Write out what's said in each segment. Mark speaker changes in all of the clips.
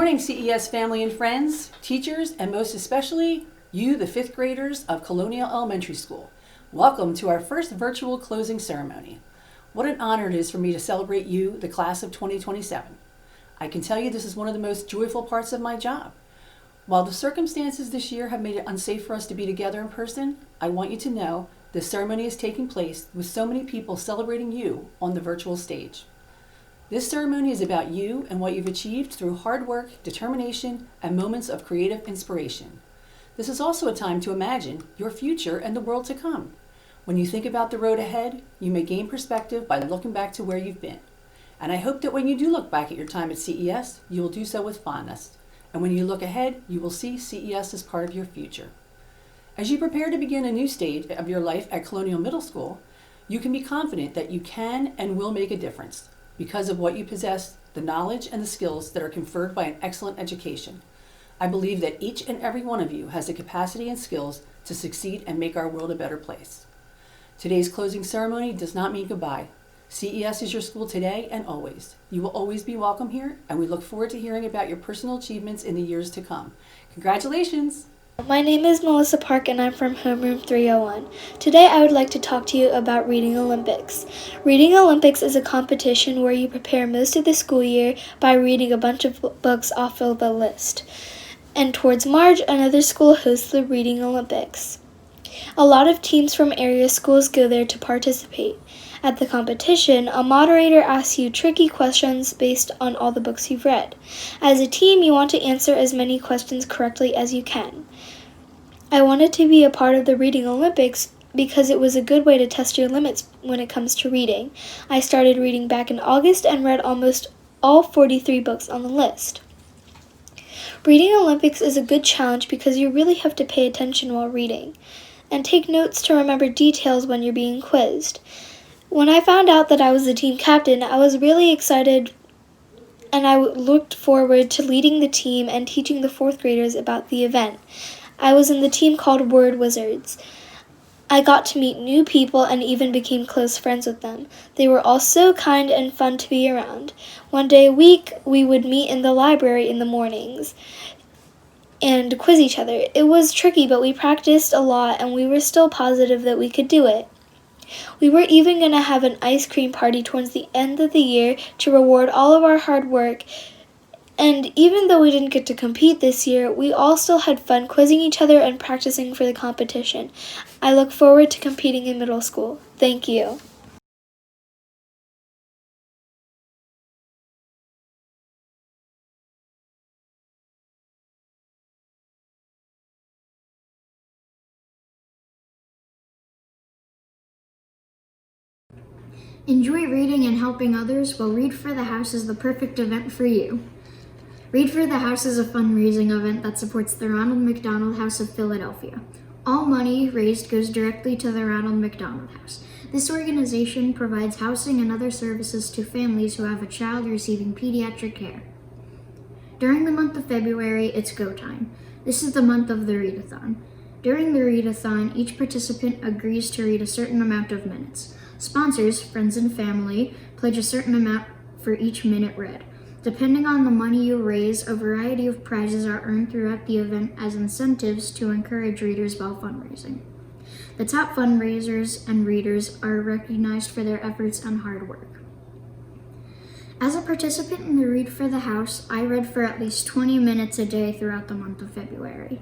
Speaker 1: morning, CES family and friends, teachers, and most especially you, the fifth graders of Colonial Elementary School. Welcome to our first virtual closing ceremony. What an honor it is for me to celebrate you, the class of 2027. I can tell you this is one of the most joyful parts of my job. While the circumstances this year have made it unsafe for us to be together in person, I want you to know this ceremony is taking place with so many people celebrating you on the virtual stage. This ceremony is about you and what you've achieved through hard work, determination, and moments of creative inspiration. This is also a time to imagine your future and the world to come. When you think about the road ahead, you may gain perspective by looking back to where you've been. And I hope that when you do look back at your time at CES, you will do so with fondness. And when you look ahead, you will see CES as part of your future. As you prepare to begin a new stage of your life at Colonial Middle School, you can be confident that you can and will make a difference because of what you possess, the knowledge and the skills that are conferred by an excellent education. I believe that each and every one of you has the capacity and skills to succeed and make our world a better place. Today's closing ceremony does not mean goodbye. CES is your school today and always. You will always be welcome here, and we look forward to hearing about your personal achievements in the years to come. Congratulations!
Speaker 2: My name is Melissa Park and I'm from Homeroom 301. Today I would like to talk to you about Reading Olympics. Reading Olympics is a competition where you prepare most of the school year by reading a bunch of books off of a list. And towards March, another school hosts the Reading Olympics. A lot of teams from area schools go there to participate. At the competition, a moderator asks you tricky questions based on all the books you've read. As a team, you want to answer as many questions correctly as you can. I wanted to be a part of the Reading Olympics because it was a good way to test your limits when it comes to reading. I started reading back in August and read almost all 43 books on the list. Reading Olympics is a good challenge because you really have to pay attention while reading and take notes to remember details when you're being quizzed. When I found out that I was the team captain, I was really excited and I looked forward to leading the team and teaching the fourth graders about the event. I was in the team called Word Wizards. I got to meet new people and even became close friends with them. They were all so kind and fun to be around. One day a week, we would meet in the library in the mornings and quiz each other. It was tricky, but we practiced a lot and we were still positive that we could do it. We were even going to have an ice cream party towards the end of the year to reward all of our hard work. And even though we didn't get to compete this year, we all still had fun quizzing each other and practicing for the competition. I look forward to competing in middle school. Thank you.
Speaker 3: Enjoy reading and helping others, while Read for the House is the perfect event for you. Read for the House is a fundraising event that supports the Ronald McDonald House of Philadelphia. All money raised goes directly to the Ronald McDonald House. This organization provides housing and other services to families who have a child receiving pediatric care. During the month of February, it's go time. This is the month of the readathon. During the readathon, each participant agrees to read a certain amount of minutes. Sponsors, friends and family, pledge a certain amount for each minute read. Depending on the money you raise, a variety of prizes are earned throughout the event as incentives to encourage readers while fundraising. The top fundraisers and readers are recognized for their efforts and hard work. As a participant in the Read for the House, I read for at least 20 minutes a day throughout the month of February.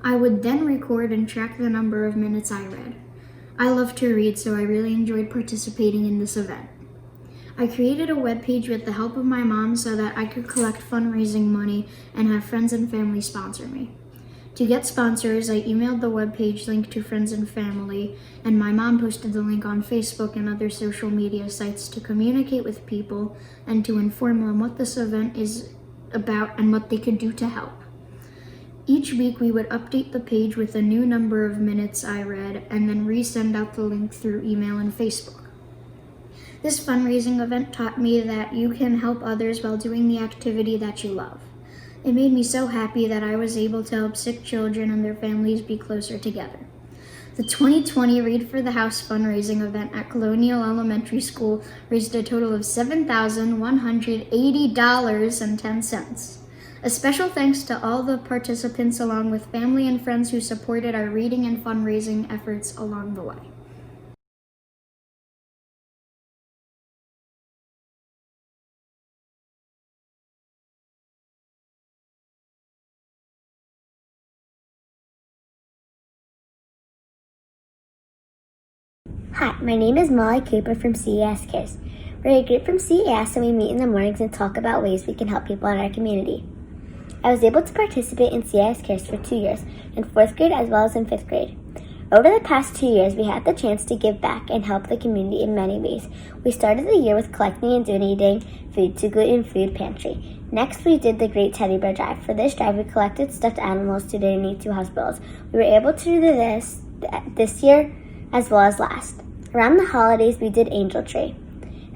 Speaker 3: I would then record and track the number of minutes I read. I love to read, so I really enjoyed participating in this event. I created a webpage with the help of my mom so that I could collect fundraising money and have friends and family sponsor me. To get sponsors, I emailed the webpage link to friends and family, and my mom posted the link on Facebook and other social media sites to communicate with people and to inform them what this event is about and what they could do to help. Each week we would update the page with a new number of minutes I read and then resend out the link through email and Facebook. This fundraising event taught me that you can help others while doing the activity that you love. It made me so happy that I was able to help sick children and their families be closer together. The 2020 Read for the House fundraising event at Colonial Elementary School raised a total of $7,180.10. A special thanks to all the participants along with family and friends who supported our reading and fundraising efforts along the way.
Speaker 4: Hi, my name is Molly Cooper from CES Cares. We're a group from CES and we meet in the mornings and talk about ways we can help people in our community. I was able to participate in CES Cares for 2 years, in 4th grade as well as in 5th grade. Over the past 2 years, we had the chance to give back and help the community in many ways. We started the year with collecting and donating food to Gluten Food Pantry. Next, we did the Great Teddy Bear Drive. For this drive, we collected stuffed animals to donate to hospitals. We were able to do this year as well as last. Around the holidays, we did Angel Tree.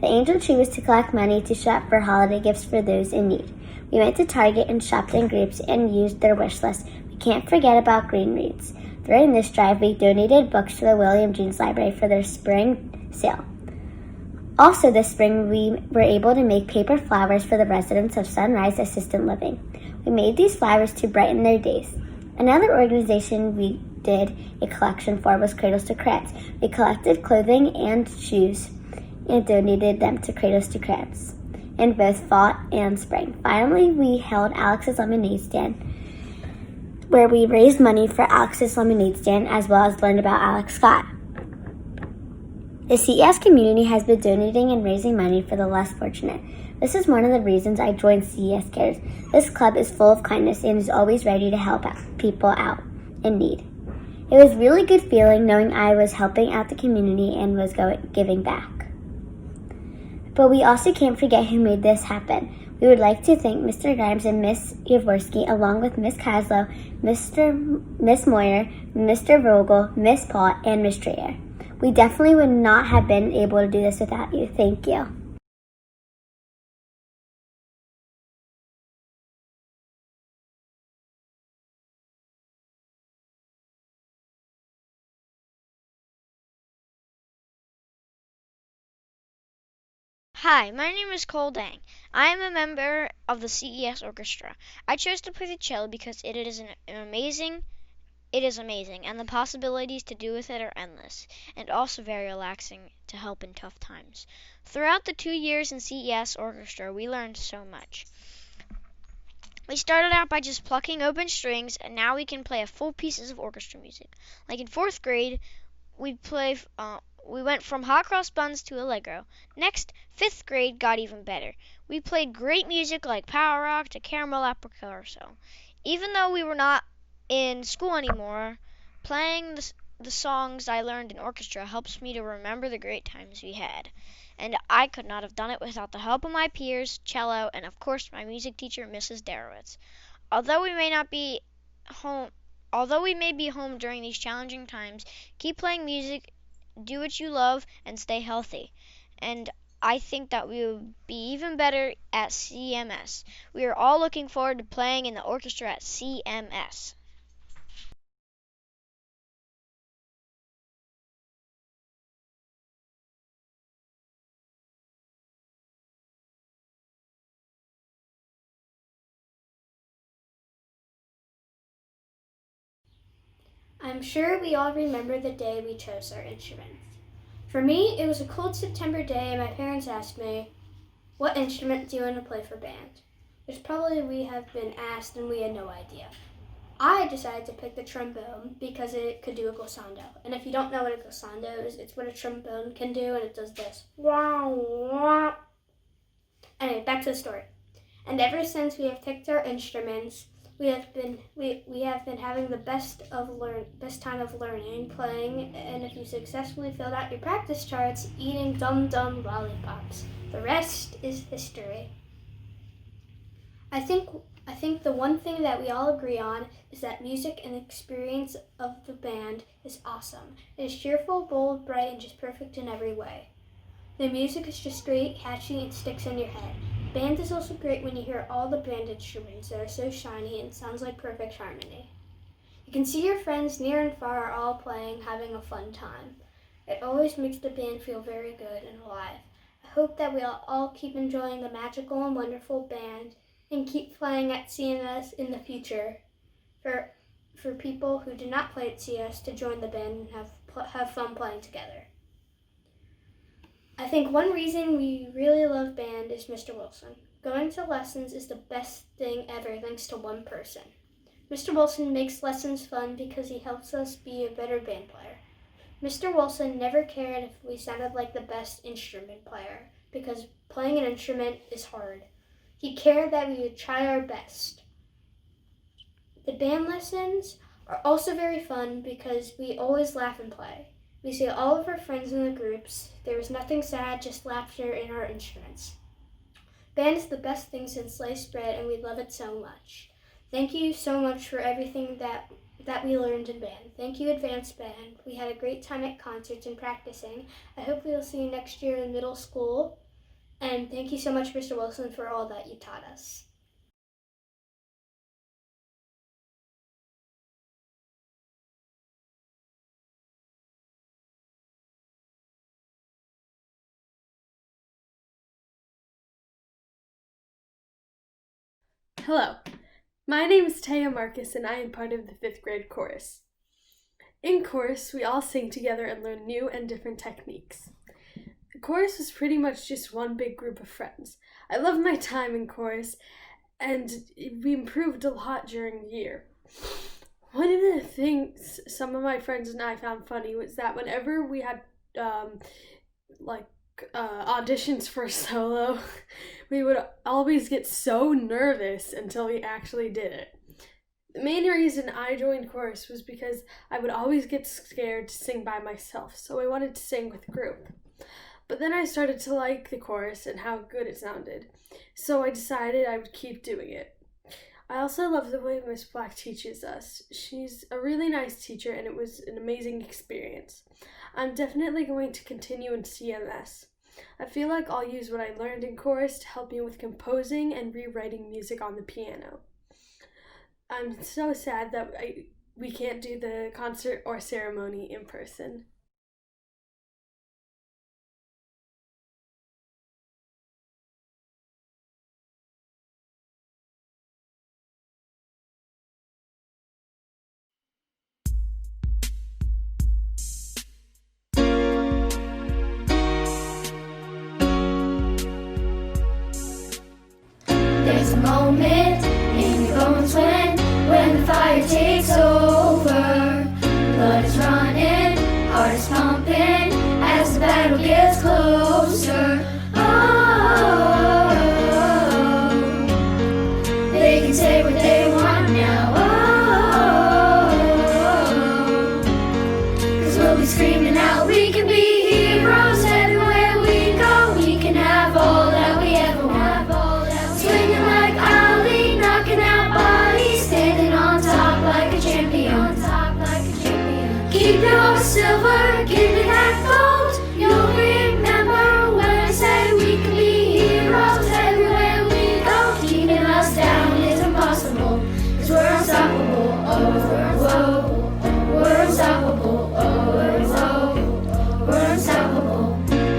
Speaker 4: The Angel Tree was to collect money to shop for holiday gifts for those in need. We went to Target and shopped in groups and used their wish list. We can't forget about Green Reads. During this drive, we donated books to the William James Library for their spring sale. Also this spring, we were able to make paper flowers for the residents of Sunrise Assisted Living. We made these flowers to brighten their days. Another organization we did a collection for was Cradles to Crayons. We collected clothing and shoes and donated them to Cradles to Crayons in both fall and spring. Finally, we held Alex's Lemonade Stand, where we raised money for Alex's Lemonade Stand as well as learned about Alex Scott. The CES community has been donating and raising money for the less fortunate. This is one of the reasons I joined CES Cares. This club is full of kindness and is always ready to help people out in need. It was really good feeling knowing I was helping out the community and was giving back. But we also can't forget who made this happen. We would like to thank Mr. Grimes and Miss Yavorsky, along with Miss Kaslow, Miss Moyer, Mr. Vogel, Miss Paul, and Miss Trader. We definitely would not have been able to do this without you. Thank you.
Speaker 5: Hi, my name is Cole Dang. I am a member of the CES Orchestra. I chose to play the cello because it is amazing, and the possibilities to do with it are endless, and also very relaxing to help in tough times. Throughout the 2 years in CES Orchestra, we learned so much. We started out by just plucking open strings, and now we can play a full pieces of orchestra music. Like in 4th grade, we went from hot cross buns to allegro. Next, 5th grade got even better. We played great music like power rock to caramel apricot or so. Even though we were not in school anymore, playing the songs I learned in orchestra helps me to remember the great times we had. And I could not have done it without the help of my peers, cello, and of course my music teacher, Mrs. Darowitz. Although we may not be home Although we may be home during these challenging times, keep playing music, do what you love, and stay healthy. And I think that we will be even better at CMS. We are all looking forward to playing in the orchestra at CMS.
Speaker 2: I'm sure we all remember the day we chose our instruments. For me, it was a cold September day and my parents asked me, "What instrument do you want to play for band?" Which probably we have been asked and we had no idea. I decided to pick the trombone because it could do a glissando. And if you don't know what a glissando is, it's what a trombone can do, and it does this. Wow, wow. Anyway, back to the story. And ever since we have picked our instruments, we have been having the best time of learning, playing, and if you successfully filled out your practice charts, eating dum dum lollipops. The rest is history. I think the one thing that we all agree on is that music and the experience of the band is awesome. It is cheerful, bold, bright, and just perfect in every way. The music is just great, catchy, and sticks in your head. Band is also great when you hear all the band instruments that are so shiny and sounds like perfect harmony. You can see your friends near and far are all playing, having a fun time. It always makes the band feel very good and alive. I hope that we all keep enjoying the magical and wonderful band and keep playing at CMS in the future. For people who do not play at CS to join the band and have fun playing together. I think one reason we really love band is Mr. Wilson. Going to lessons is the best thing ever thanks to one person. Mr. Wilson makes lessons fun because he helps us be a better band player. Mr. Wilson never cared if we sounded like the best instrument player because playing an instrument is hard. He cared that we would try our best. The band lessons are also very fun because we always laugh and play. We see all of our friends in the groups. There is nothing sad, just laughter in our instruments. Band is the best thing since sliced bread, and we love it so much. Thank you so much for everything that we learned in band. Thank you, Advanced Band. We had a great time at concerts and practicing. I hope we will see you next year in middle school. And thank you so much, Mr. Wilson, for all that you taught us.
Speaker 6: Hello, my name is Taya Marcus and I am part of the 5th grade chorus. In chorus, we all sing together and learn new and different techniques. The chorus was pretty much just one big group of friends. I loved my time in chorus and we improved a lot during the year. One of the things some of my friends and I found funny was that whenever we had auditions for solo, we would always get so nervous until we actually did it. The main reason I joined chorus was because I would always get scared to sing by myself, so I wanted to sing with a group. But then I started to like the chorus and how good it sounded, so I decided I would keep doing it. I also love the way Miss Black teaches us. She's a really nice teacher and it was an amazing experience. I'm definitely going to continue in CMS. I feel like I'll use what I learned in chorus to help me with composing and rewriting music on the piano. I'm so sad that we can't do the concert or ceremony in person.
Speaker 7: There's a moment in your bones when the fire takes over. Blood is running, heart is pumping as the battle gets closer. Oh, they can say what they want now. Oh, 'cause we'll be screaming out, we can be heroes everywhere we go. We can have all that we ever want. Swinging like Ali, knocking out bodies, standing on top like a champion. Keep your silver, give me that gold. You'll remember when I say we can be heroes everywhere we go. Keeping us down is impossible, 'cause we're unstoppable. Oh, whoa, we're unstoppable. Oh, whoa, we're unstoppable.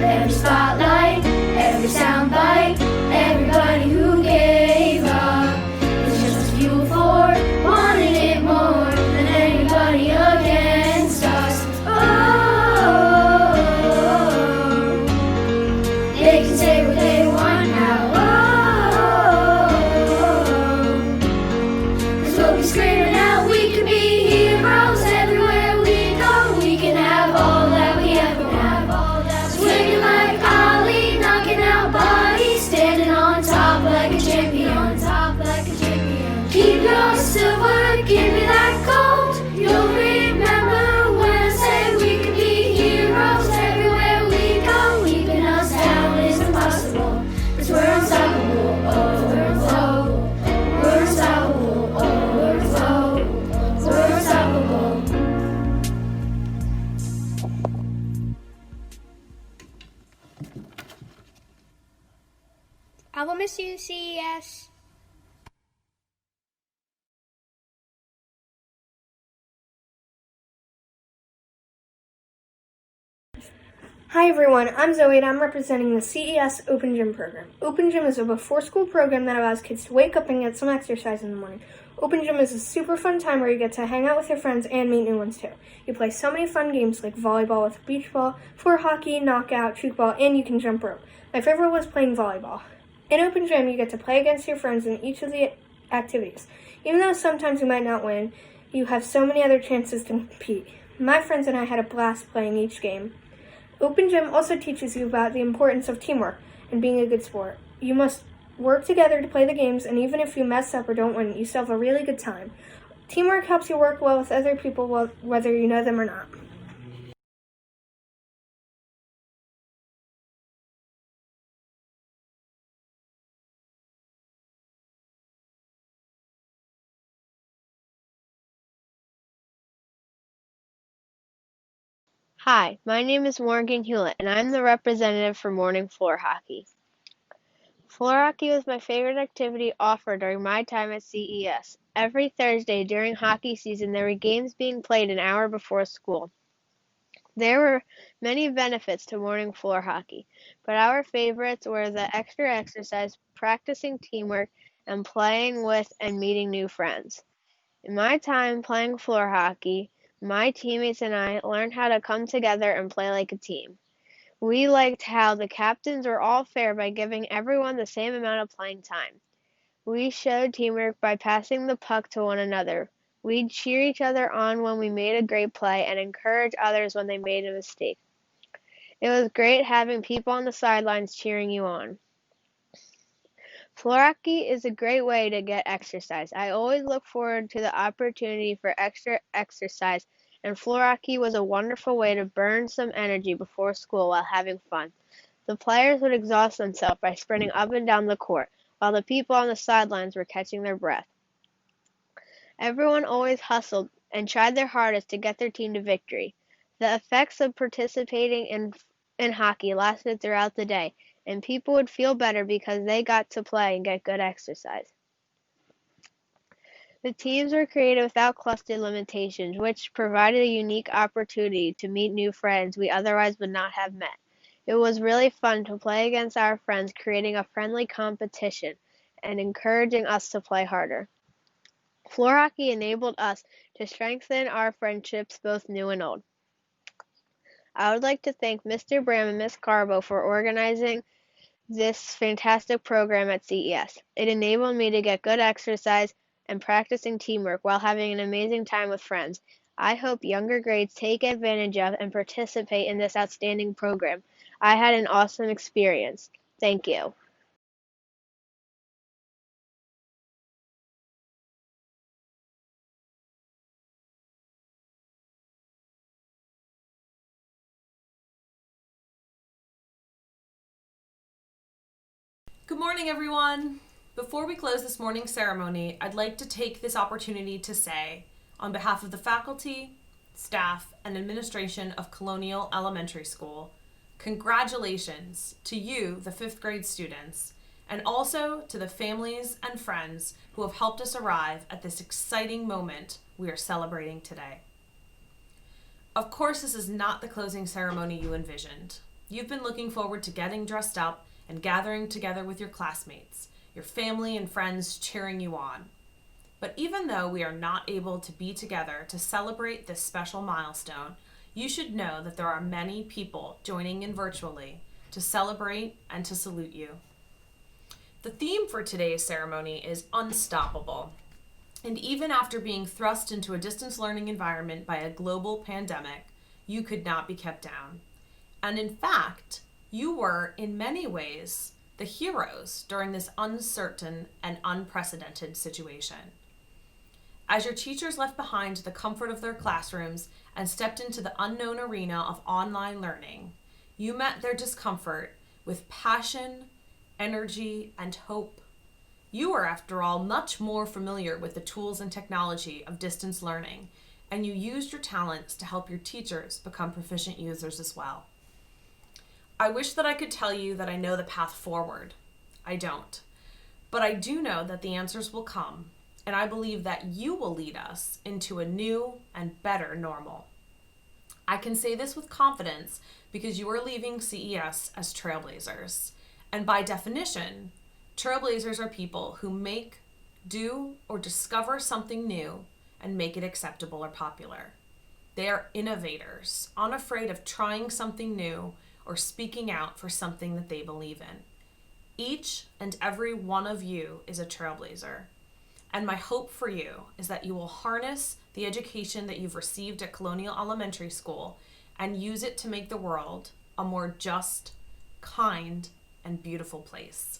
Speaker 7: Every spotlight, every soundbite, everybody who gave up is just as fuel for wanting it more than anybody against us. Oh, they can say what they want now. Oh, 'cause we'll be screaming out, we can be heroes everywhere we go. We can have all that we ever want. Swinging like Ali, knocking out bodies, standing on top like a champion. Keep your silver, give me that gold. You'll remember when I say we can be heroes everywhere we go. Keeping us down is impossible, 'cause we're unstoppable. Oh, we're unstoppable. Oh, we're unstoppable.
Speaker 2: Hi everyone, I'm Zoe and I'm representing the CES Open Gym program. Open Gym is a before-school program that allows kids to wake up and get some exercise in the morning. Open Gym is a super fun time where you get to hang out with your friends and meet new ones too. You play so many fun games like volleyball with beach ball, floor hockey, knockout, juke ball, and you can jump rope. My favorite was playing volleyball. In Open Gym, you get to play against your friends in each of the activities. Even though sometimes you might not win, you have so many other chances to compete. My friends and I had a blast playing each game. Open Gym also teaches you about the importance of teamwork and being a good sport. You must work together to play the games, and even if you mess up or don't win, you still have a really good time. Teamwork helps you work well with other people, whether you know them or not.
Speaker 8: Hi, my name is Morgan Hewlett, and I'm the representative for morning floor hockey. Floor hockey was my favorite activity offered during my time at CES. Every Thursday during hockey season, there were games being played an hour before school. There were many benefits to morning floor hockey, but our favorites were the extra exercise, practicing teamwork, and playing with and meeting new friends. In my time playing floor hockey, my teammates and I learned how to come together and play like a team. We liked how the captains were all fair by giving everyone the same amount of playing time. We showed teamwork by passing the puck to one another. We'd cheer each other on when we made a great play and encourage others when they made a mistake. It was great having people on the sidelines cheering you on. Floor hockey is a great way to get exercise. I always look forward to the opportunity for extra exercise, and floor hockey was a wonderful way to burn some energy before school while having fun. The players would exhaust themselves by sprinting up and down the court, while the people on the sidelines were catching their breath. Everyone always hustled and tried their hardest to get their team to victory. The effects of participating in hockey lasted throughout the day, and people would feel better because they got to play and get good exercise. The teams were created without cluster limitations, which provided a unique opportunity to meet new friends we otherwise would not have met. It was really fun to play against our friends, creating a friendly competition and encouraging us to play harder. Floor hockey enabled us to strengthen our friendships, both new and old. I would like to thank Mr. Bram and Ms. Carbo for organizing this fantastic program at CES. It enabled me to get good exercise and practicing teamwork while having an amazing time with friends. I hope younger grades take advantage of and participate in this outstanding program. I had an awesome experience. Thank you.
Speaker 9: Good morning, everyone. Before we close this morning's ceremony, I'd like to take this opportunity to say, on behalf of the faculty, staff, and administration of Colonial Elementary School, congratulations to you, the 5th grade students, and also to the families and friends who have helped us arrive at this exciting moment we are celebrating today. Of course, this is not the closing ceremony you envisioned. You've been looking forward to getting dressed up and gathering together with your classmates, your family and friends cheering you on. But even though we are not able to be together to celebrate this special milestone, you should know that there are many people joining in virtually to celebrate and to salute you. The theme for today's ceremony is unstoppable. And even after being thrust into a distance learning environment by a global pandemic, you could not be kept down. And in fact, you were, in many ways, the heroes during this uncertain and unprecedented situation. As your teachers left behind the comfort of their classrooms and stepped into the unknown arena of online learning, you met their discomfort with passion, energy, and hope. You are, after all, much more familiar with the tools and technology of distance learning, and you used your talents to help your teachers become proficient users as well. I wish that I could tell you that I know the path forward. I don't. But I do know that the answers will come, and I believe that you will lead us into a new and better normal. I can say this with confidence because you are leaving CES as trailblazers. And by definition, trailblazers are people who make, do, or discover something new and make it acceptable or popular. They are innovators, unafraid of trying something new or speaking out for something that they believe in. Each and every one of you is a trailblazer. And my hope for you is that you will harness the education that you've received at Colonial Elementary School and use it to make the world a more just, kind, and beautiful place.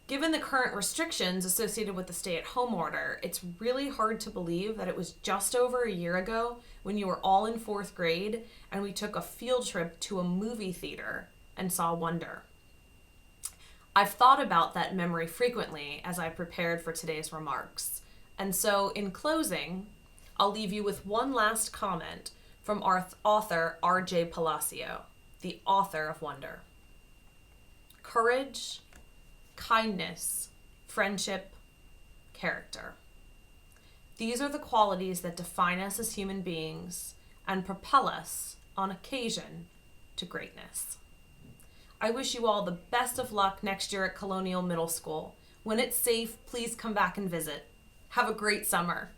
Speaker 9: Given the current restrictions associated with the stay-at-home order, it's really hard to believe that it was just over a year ago when you were all in 4th grade and we took a field trip to a movie theater and saw Wonder. I've thought about that memory frequently as I prepared for today's remarks. And so in closing, I'll leave you with one last comment from our author R.J. Palacio, the author of Wonder. Courage, kindness, friendship, character. These are the qualities that define us as human beings and propel us, on occasion, to greatness. I wish you all the best of luck next year at Colonial Middle School. When it's safe, please come back and visit. Have a great summer.